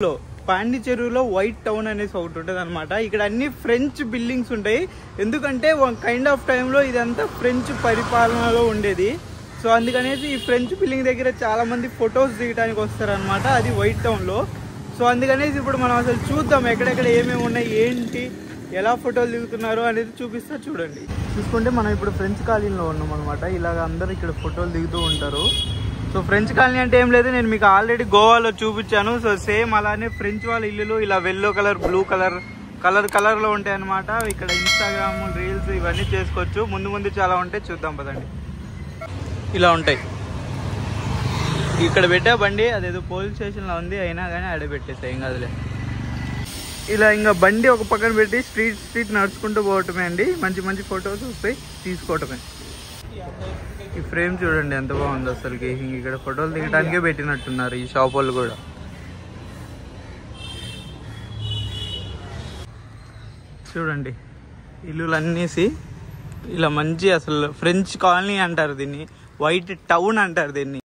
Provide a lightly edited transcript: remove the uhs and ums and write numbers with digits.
లో పాండిచేరిలో white town అనేసి ఒకటి ఉంటుంది అనమాట. ఇక్కడ అన్ని ఫ్రెంచ్ బిల్డింగ్స్ ఉంటాయి. ఎందుకంటే వన్ కైండ్ ఆఫ్ టైంలో ఇదంతా ఫ్రెంచ్ పరిపాలనలో ఉండేది. సో అందుకనేసి ఈ ఫ్రెంచ్ బిల్డింగ్ దగ్గర చాలా మంది ఫొటోస్ దిగడానికి వస్తారనమాట. అది వైట్ టౌన్లో. సో అందుకనేసి ఇప్పుడు మనం అసలు చూద్దాం ఎక్కడెక్కడ ఏమేమి ఉన్నాయి, ఏంటి, ఎలా ఫోటోలు దిగుతున్నారు అనేది చూపిస్తా. చూడండి, చూసుకుంటే మనం ఇప్పుడు ఫ్రెంచ్ కాలనీలో ఉన్నాం అనమాట. ఇలాగ అందరూ ఇక్కడ ఫోటోలు దిగుతూ ఉంటారు. సో ఫ్రెంచ్ కాలనీ అంటే ఏం లేదు, నేను మీకు ఆల్రెడీ గోవాలో చూపించాను. సో సేమ్ అలానే ఫ్రెంచ్ వాళ్ళ ఇల్లులు ఇలా ఎల్లో కలర్, బ్లూ కలర్ లో ఉంటాయి అనమాట. ఇక్కడ ఇన్స్టాగ్రామ్ రీల్స్ ఇవన్నీ చేసుకోవచ్చు. ముందు చాలా ఉంటాయి, చూద్దాం పదండి. ఇలా ఉంటాయి. ఇక్కడ పెట్టా బండి, అదేదో పోలీస్ స్టేషన్ లో ఉంది, అయినా కానీ ఆడ పెట్టేస్తాయి, ఏం కాదులే. ఇలా ఇంకా బండి ఒక పక్కన పెట్టి స్ట్రీట్ నడుచుకుంటూ పోవటమే అండి. మంచి ఫొటోస్ వస్తాయి, తీసుకోవటమే. ఈ ఫ్రేమ్ చూడండి ఎంత బాగుంది అసలుకి. ఇక్కడ ఫోటోలు దిగడానికే పెట్టినట్టున్నారు ఈ షాప్ వాళ్ళు కూడా. చూడండి ఇల్లులు అన్నేసి ఇలా మంచి, అసలు ఫ్రెంచ్ కాలనీ అంటారు దీన్ని, వైట్ టౌన్ అంటారు దీన్ని.